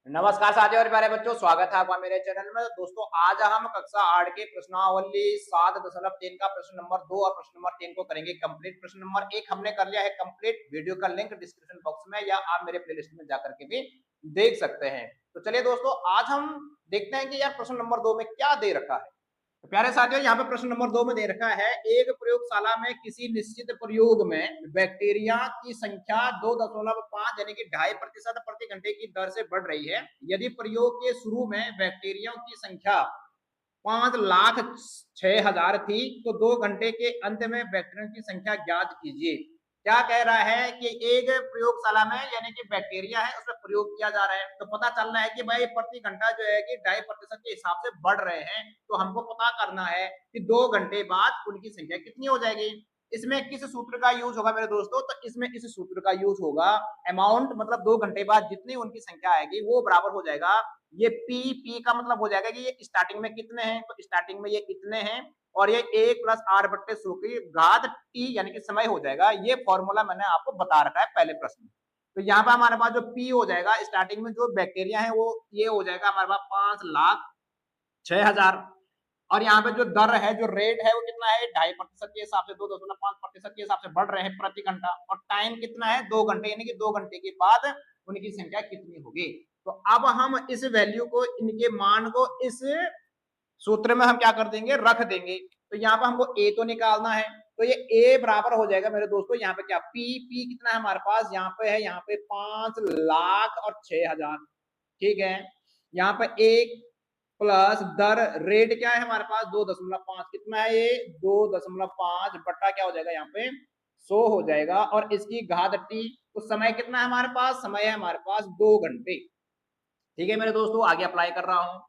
नमस्कार साथियों और प्यारे बच्चों, स्वागत है आपका मेरे चैनल में। दोस्तों आज हम कक्षा 8 के प्रश्नावली 7.3 का प्रश्न नंबर 2 और प्रश्न नंबर 3 को करेंगे कंप्लीट। प्रश्न नंबर 1 हमने कर लिया है कंप्लीट। वीडियो का लिंक डिस्क्रिप्शन बॉक्स में या आप मेरे प्लेलिस्ट में जाकर के भी देख सकते हैं। तो चलिए दोस्तों, आज हम देखते हैं कि यार प्रश्न नंबर 2 में क्या दे रखा है। तो प्यारे साथियों, यहाँ पे प्रश्न नंबर 2 में दे रखा है, एक प्रयोगशाला में किसी निश्चित प्रयोग में बैक्टीरिया की संख्या 2.5 यानी कि 2.5% प्रति घंटे की दर से बढ़ रही है। यदि प्रयोग के शुरू में बैक्टीरिया की संख्या 5,06,000 थी तो 2 घंटे के अंत में बैक्टीरिया की संख्या ज्ञात कीजिए। क्या कह रहा है कि एक प्रयोगशाला में यानी कि बैक्टीरिया है उसमें प्रयोग किया जा रहा है, तो पता चल रहा है कि भाई प्रति घंटा जो है कि 2.5% के हिसाब से बढ़ रहे हैं। तो हमको पता करना है कि 2 घंटे बाद उनकी संख्या कितनी हो जाएगी। इसमें किस सूत्र का यूज होगा मेरे दोस्तों? तो इसमें इस सूत्र का यूज होगा। अमाउंट मतलब 2 घंटे बाद जितनी उनकी संख्या आएगी वो बराबर हो जाएगा, ये पी का मतलब हो जाएगा कि ये स्टार्टिंग में कितने हैं, तो स्टार्टिंग में ये इतने हैं और ये 1+r/100 की घात टी यानी कि समय हो जाएगा। ये फॉर्मूला मैंने आपको बता रखा है पहले प्रश्न में। तो यहाँ पे हमारे पास जो पी हो जाएगा स्टार्टिंग में जो बैक्टीरिया है वो ये हो जाएगा हमारे पास 5,06,000 और यहाँ पे जो दर है जो रेट है वो कितना है 2.5% के हिसाब से 2.5% के हिसाब से बढ़ रहे हैं प्रति घंटा और टाइम कितना है 2 घंटे यानी कि 2 घंटे के बाद उनकी संख्या कितनी होगी। तो अब हम इस वैल्यू को इनके मान को इस सूत्र में हम क्या कर देंगे रख देंगे। तो यहाँ पे हमको ए तो निकालना है, तो ये ए बराबर हो जाएगा मेरे दोस्तों यहाँ पे क्या पी कितना है हमारे पास यहाँ पे है, यहाँ पे 5,06,000 ठीक है। यहाँ पे एक प्लस दर रेट क्या है हमारे पास 2.5 कितना है ये 2.5 बट्टा क्या हो जाएगा यहाँ पे 100 हो जाएगा और इसकी घात टी। तो समय कितना है हमारे पास? समय है हमारे पास 2 घंटे। ठीक है मेरे दोस्तों, आगे अप्लाई कर रहा हूं।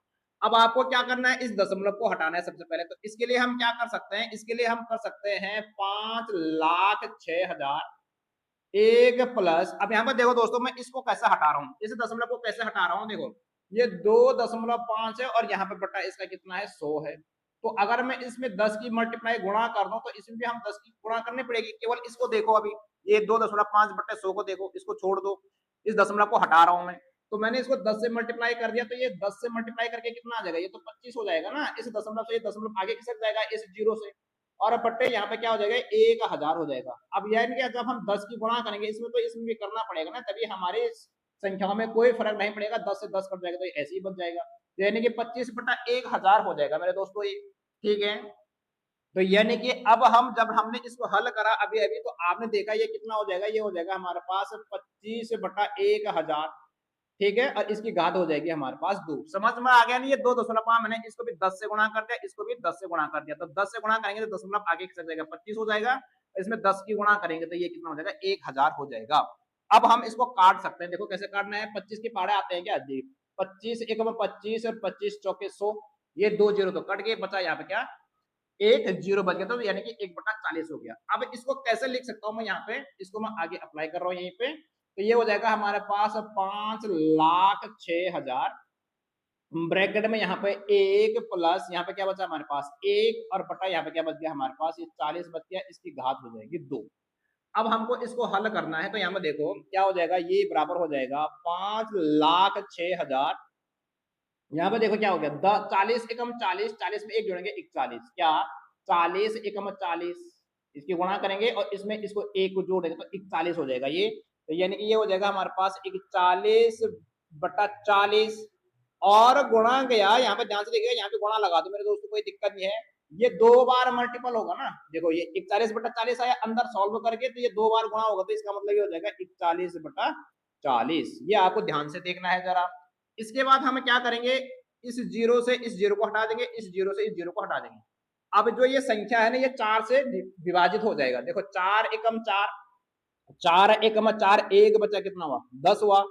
अब आपको क्या करना है, इस दशमलव को हटाना है सबसे पहले। तो इसके लिए हम क्या कर सकते हैं, इसके लिए हम कर सकते हैं 5,06,000 एक प्लस, अब यहाँ पर देखो दोस्तों मैं इसको कैसे हटा रहा हूँ, इस दशमलव को कैसे हटा रहा हूँ, देखो ये 2.5 है और यहाँ पे बटा इसका कितना है 100 है। तो अगर मैं इसमें 10 की मल्टीप्लाई गुणा कर दूं तो इसमें भी हम 10 की गुणा करनी पड़ेगी। केवल इसको देखो, अभी ये 2.5 बटे 100 को देखो, इसको छोड़ दो, इस दशमलव को हटा रहा हूं मैं। तो मैंने इसको 10 से मल्टीप्लाई कर दिया, तो ये 10 से मल्टीप्लाई करके कितना आ जाएगा, ये तो 25 हो जाएगा ना। इस दशमलव से ये दशमलव आगे खिसक जाएगा इस जीरो से और बट्टे यहाँ पे क्या हो जाएगा 1,000 हो जाएगा। अब यानी कि जब हम 10 की गुणा करेंगे इसमें तो इसमें भी करना पड़ेगा ना, तभी हमारे संख्याओं में कोई फर्क नहीं पड़ेगा। 10 से 10 कट जाएगा तो ऐसे ही बच जाएगा, यानी कि 25/1000 हो जाएगा मेरे दोस्तों ये। ठीक है, तो यानी कि अब हम जब हमने इसको हल करा अभी अभी तो आपने देखा ये कितना हो जाएगा, ये हो जाएगा हमारे पास 25/1000 ठीक है। और इसकी घात हो जाएगी हमारे पास 2। समझ में आ गया नहीं? ये 2.5 मैंने इसको भी 10 से गुणा कर दिया, इसको भी 10 से गुणा कर दिया। तो 10 से गुणा करेंगे तो दशमलव आगे खिसक जाएगा 25 हो जाएगा, इसमें 10 की गुणा करेंगे तो ये कितना हो जाएगा 1,000 हो जाएगा। अब हम इसको काट सकते हैं, देखो कैसे काटना है। 25 के पाड़े आते हैं क्या, 25 एक में 25 और 25 चौके 100, ये 2 जीरो तो कट गए, बचा यहाँ पे क्या 1 जीरो बच गया, तो यानी कि 1/40 हो गया। अब इसको कैसे लिख सकता हूं मैं, यहाँ पे इसको मैं आगे अप्लाई कर रहा हूँ यहीं पे। तो ये हो जाएगा हमारे पास 5,06,000 ब्रैकेट में यहाँ पे एक प्लस यहाँ पे क्या बचा हमारे पास एक और बटा यहाँ पे क्या बच गया हमारे पास ये 40 बच गया, इसकी घात हो जाएगी 2। अब हमको इसको हल करना है, तो यहाँ पे देखो क्या हो जाएगा, ये बराबर हो जाएगा 5,06,000। यहाँ पे देखो क्या हो गया 40 एकम 40, 40 में एक जोड़ेंगे 41, क्या 40 एकम 40, इसकी गुणा करेंगे और इसमें इसको एक को जोड़ देंगे तो 41 हो जाएगा ये। तो यानी कि ये हो जाएगा हमारे पास 41/40 और गुणा गया, यहाँ पे ध्यान से देखिएगा, यहाँ पे गुणा लगा दो मेरे दोस्तों, कोई दिक्कत नहीं है। ये 2 बार मल्टीपल होगा ना, देखो ये 41/40 आया, अंदर सॉल्व करके तो ये 2 बार गुणा होगा, तो इसका मतलब ये हो जाएगा 41/40। ये आपको ध्यान से देखना है जरा। इसके बाद हम क्या करेंगे, इस जीरो से इस जीरो को हटा देंगे, इस जीरो से इस जीरो को हटा देंगे। अब जो ये संख्या है ना ये 4 से विभाजित हो जाएगा। देखो 4 एकम 4, 4 एकम 4, एक बचा कितना हुआ 10 हुआ,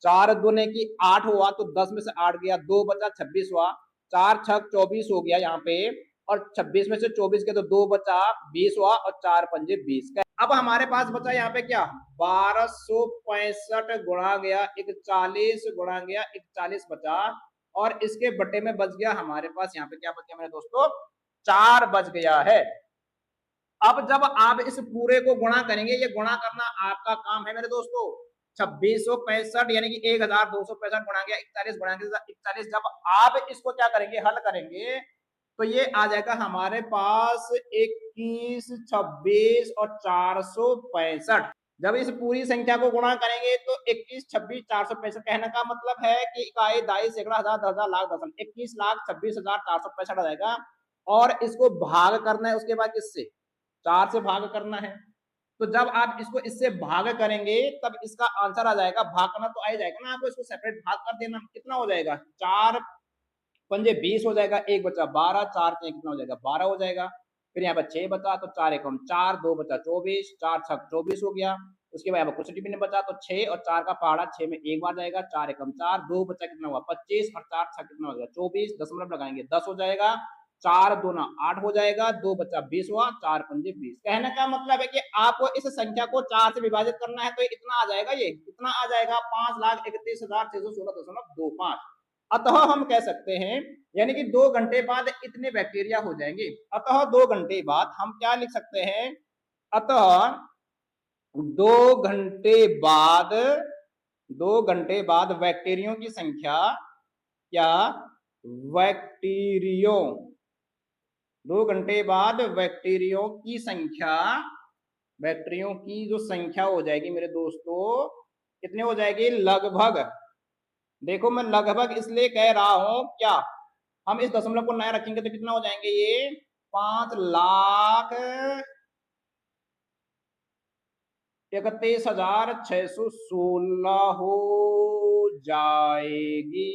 4 दूने की 8 हुआ, तो 10 में से 8 गया, 2 बचा 26 हुआ, 4 छक 24 हो गया यहाँ पे, और 26 में से 24 के तो 2 बचा 20 हुआ और 4 पंजे 20 का। अब हमारे पास बचा यहाँ पे क्या 1265 गुणा गया 41 गुणा गया 41 बचा और इसके बटे में बच गया हमारे पास यहाँ पे क्या बच गया मेरे दोस्तों 4 बच गया है। अब जब आप इस पूरे को गुणा करेंगे, ये गुणा करना आपका काम है मेरे दोस्तों, 2665 यानी कि 1265 गुणा गया 41 गुणा गया 41। जब आप इसको क्या करेंगे, हल करेंगे, तो ये आ जाएगा हमारे पास 21, 26 और 465। जब इस पूरी संख्या को गुणा करेंगे तो 21, 26, 465। कहने का मतलब है कि इकाई, दाई, सैकड़ा, हजार, 10,000, लाख, दशम, 21,26,465 आ जाएगा। और इसको भाग करना है उसके बाद किससे, 4 से भाग करना है। तो जब आप इसको इससे भाग करेंगे तब इसका आंसर आ जाएगा। भाग करना तो आ ही जाएगा ना, आपको इसको सेपरेट भाग कर देना। कितना हो जाएगा, 4 पंजे 20 हो जाएगा, एक बचा 12, 4 कितना हो जाएगा 12 हो जाएगा। फिर यहाँ पर 6 बचा तो 4 एकम 4, 2 बचा 24, 4 छक 24 हो गया। उसके बाद यहाँ पर कुछ नहीं बचा तो 6 और 4 का पहाड़ा 6 में एक बार जाएगा, 4 एकम 4, 2 बचा कितना हुआ 25 और 4 छक कितना हो जाएगा 24, दशमलव लगाएंगे 10 हो जाएगा, 4 दूना 8 हो जाएगा, 2 बचा 20 हुआ, 4 पंजे 20। कहने का मतलब है कि आपको इस संख्या को 4 से विभाजित करना है तो इतना आ जाएगा, ये इतना आ जाएगा 5,31,616.25। अतः हम कह सकते हैं यानी कि 2 घंटे बाद इतने बैक्टीरिया हो जाएंगे। अतः 2 घंटे बाद हम क्या लिख सकते हैं, अतः 2 घंटे बाद 2 घंटे बाद बैक्टीरियो की संख्या, क्या, बैक्टीरियो 2 घंटे बाद बैक्टीरियो की संख्या, बैक्टीरियो की जो संख्या हो जाएगी मेरे दोस्तों, कितने हो जाएगी, लगभग, देखो मैं लगभग इसलिए कह रहा हूं, क्या हम इस दशमलव को नया रखेंगे तो कितना हो जाएंगे, ये 5,31,616 हो जाएगी।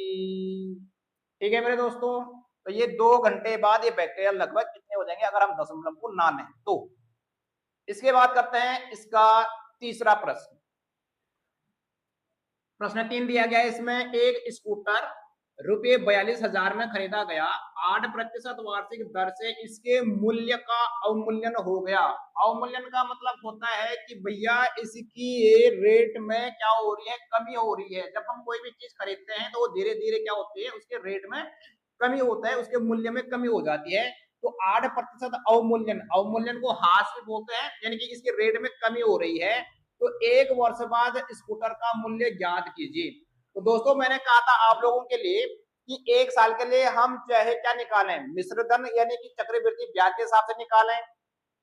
ठीक है मेरे दोस्तों, तो ये 2 घंटे बाद ये बैक्टीरिया लगभग कितने हो जाएंगे अगर हम दशमलव को ना लें तो। इसके बाद करते हैं इसका तीसरा प्रश्न। प्रश्न 3 दिया गया है इसमें, एक स्कूटर रुपये 42,000 में खरीदा गया, 8% वार्षिक दर से इसके मूल्य का अवमूल्यन हो गया। अवमूल्यन का मतलब होता है कि भैया इसकी रेट में क्या हो रही है, कमी हो रही है। जब हम कोई भी चीज खरीदते हैं तो वो धीरे धीरे क्या होती है, उसके रेट में कमी होता है, उसके मूल्य में कमी हो जाती है। तो 8% अवमूल्यन, अवमूल्यन को हास भी बोलते हैं, यानी कि इसके रेट में कमी हो रही है। तो 1 वर्ष बाद स्कूटर का मूल्य ज्ञात कीजिए। तो दोस्तों मैंने कहा था आप लोगों के लिए कि 1 साल के लिए हम चाहे क्या निकालें, मिश्रधन यानी कि चक्रवृद्धि ब्याज के हिसाब से निकालें,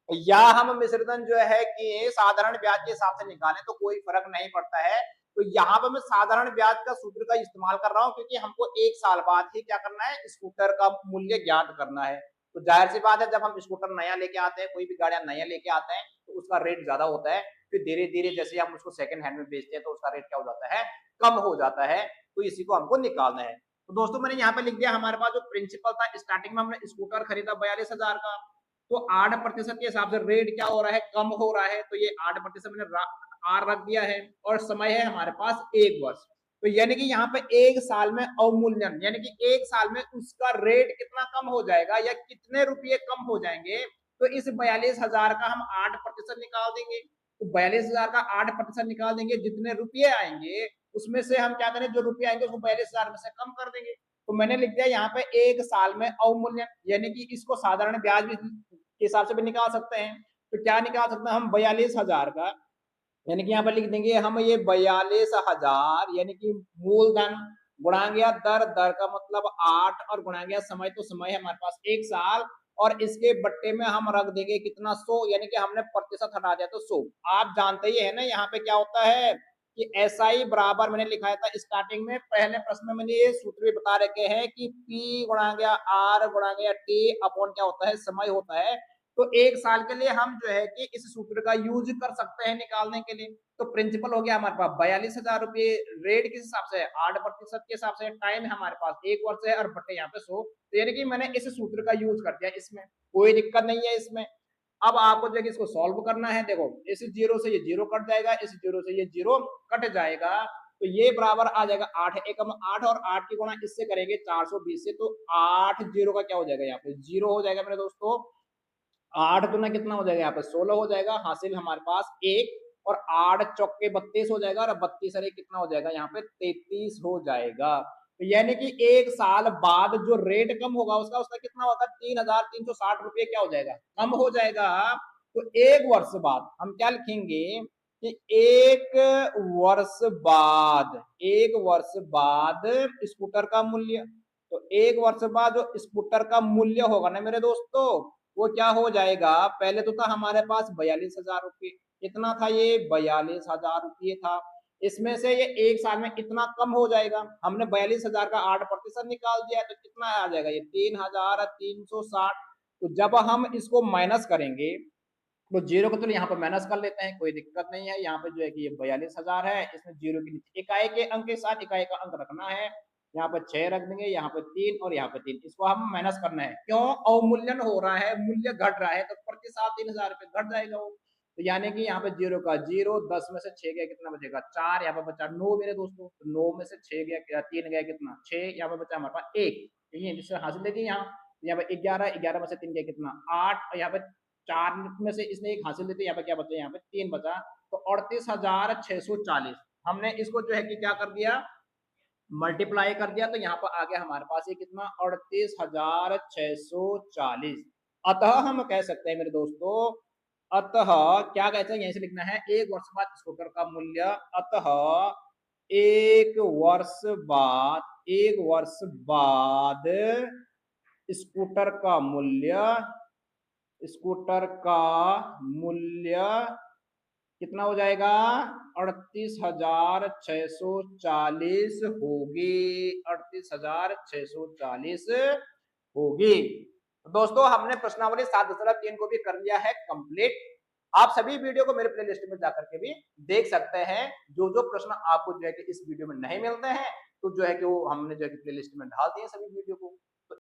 या हम मिश्रधन जो है कि साधारण ब्याज के हिसाब से निकालें, तो कोई फर्क नहीं पड़ता है। तो यहाँ पर मैं साधारण ब्याज का सूत्र का इस्तेमाल कर रहा हूँ, क्योंकि हमको 1 साल बाद ही क्या करना है, स्कूटर का मूल्य ज्ञात करना है। तो जाहिर सी बात है, जब हम स्कूटर नया लेके आते हैं, कोई भी गाड़ियां नया लेके आते हैं, तो उसका रेट ज्यादा होता है। फिर धीरे धीरे जैसे हम उसको सेकंड हैंड में बेचते हैं तो उसका रेट क्या हो जाता है, कम हो जाता है। तो इसी को हमको निकालना है। तो दोस्तों मैंने यहाँ पे लिख दिया, हमारे पास जो प्रिंसिपल था, स्टार्टिंग में हमने स्कूटर खरीदा 42,000 का, तो 8% के हिसाब से रेट क्या हो रहा है, कम हो रहा है। तो ये 8% मैंने आर रख दिया है, और समय है हमारे पास 1 वर्ष। तो यानी कि यहाँ पे 1 साल में अवमूल्यन, यानी कि 1 साल में उसका रेट कितना कम हो जाएगा या कितने रुपये कम हो जाएंगे। तो इस 42,000 का हम 8% निकाल देंगे। तो 42,000 का 8% निकाल देंगे, जितने रुपये आएंगे उसमें से हम क्या करें, जो रुपये आएंगे उसको 42,000 में से कम कर देंगे। तो मैंने लिख दिया यहाँ पे 1 साल में अवमूल्यन, यानी कि इसको साधारण ब्याज भी के हिसाब से भी निकाल सकते हैं। तो क्या निकाल सकते हैं हम, 42,000 का, यानी कि यहाँ पर लिख देंगे हम ये 42,000 यानी कि मूलधन गुणा गया दर, दर का मतलब 8, और गुणा गया समय, तो समय है हमारे पास 1 साल, और इसके बट्टे में हम रख देंगे कितना, 100, यानी कि हमने प्रतिशत हटा दिया तो 100। आप जानते ही है ना यहाँ पे क्या होता है कि SI बराबर, मैंने लिखाया था स्टार्टिंग में, पहले प्रश्न में मैंने ये सूत्र भी बता रखे हैं कि P गुणा गया R गुणा गया T अपॉन क्या होता है, समय होता है। तो 1 साल के लिए हम जो है कि इस सूत्र का यूज कर सकते हैं निकालने के लिए। तो प्रिंसिपल हो गया हमारे पास 42,000 रुपये, रेट किस हिसाब से, 8% के हिसाब से, टाइम है हमारे पास 1 वर्ष है, और बटे यहाँ पे 100। तो यानी कि मैंने इस सूत्र का यूज कर दिया, इसमें कोई दिक्कत नहीं है इसमें। अब आपको जो है इसको सॉल्व करना है। देखो इस जीरो से ये जीरो कट जाएगा, इस जीरो से ये जीरो कट जाएगा, तो ये बराबर आ जाएगा 8 एकम 8, और 8 की गुणा इससे करेंगे 420 से, तो 8 जीरो का क्या हो जाएगा, यहाँ पे जीरो हो जाएगा मेरे दोस्तों। 8 गुना कितना हो जाएगा, यहाँ पे 16 हो जाएगा, हासिल हमारे पास 1, और 8 चौके 32 हो जाएगा, और 32 अरे कितना हो जाएगा, यहाँ पे 33 हो जाएगा। तो यानी कि 1 साल बाद जो रेट कम होगा उसका उसका कितना होगा, 3,360 रुपये क्या हो जाएगा, कम हो जाएगा। तो 1 वर्ष बाद हम क्या लिखेंगे, कि एक वर्ष बाद स्कूटर का मूल्य, तो एक वर्ष बाद जो स्कूटर का मूल्य होगा ना मेरे दोस्तों, वो क्या हो जाएगा, पहले तो था हमारे पास 42,000 रुपये, कितना था ये 42,000 रुपये था, इसमें से ये एक साल में इतना कम हो जाएगा, हमने 42,000 का 8% निकाल दिया है, तो कितना आ जाएगा ये 3,360। तो जब हम इसको माइनस करेंगे, तो जीरो को तो यहाँ पर माइनस कर लेते हैं, कोई दिक्कत नहीं है, यहाँ पे जो है कि ये 42,000 है, इसमें जीरो के नीचे इकाई के अंक के साथ इकाई का अंक रखना है, यहाँ पर 6 रख देंगे, यहाँ पर 3 और यहाँ पर 3, इसको हम माइनस करना है, क्यों, अवमूल्यन हो रहा है, मूल्य घट रहा है, तो प्रति साल 3,000 रुपये घट जाएगा वो, तो यानी कि यहाँ पे जीरो का जीरो, 10 में से 6 गया कितना बचेगा 4, यहाँ पर बचा 9 मेरे दोस्तों, तो 9 में से 6 गया 3 गया कितना 6, यहाँ पर बचा हमारे पास 1, ठीक है, जिससे हासिल देखिए यहाँ पर 11 में से 3 गया कितना 8, और यहाँ पे 4 में से इसने एक हासिल देते, यहाँ पे क्या बचा, यहाँ पे 3 बचा, तो 38,640, हमने इसको जो है कि क्या कर दिया, मल्टीप्लाई कर दिया, तो यहाँ पर आ गया हमारे पास ये कितना 38,640। अतः हम कह सकते हैं मेरे दोस्तों, अतः क्या कहते हैं, यहीं से लिखना है, एक वर्ष बाद स्कूटर का मूल्य, अतः एक वर्ष बाद स्कूटर का मूल्य, स्कूटर का मूल्य कितना हो जाएगा 38,640 होगी, 38,640 होगी। तो दोस्तों हमने प्रश्नावली 7.3 को भी कर लिया है कंप्लीट। आप सभी वीडियो को मेरे प्लेलिस्ट में जाकर के भी देख सकते हैं, जो जो प्रश्न आपको जो है कि इस वीडियो में नहीं मिलते हैं, तो जो है कि वो हमने जो है कि प्लेलिस्ट में डाल दिए सभी वीडियो को।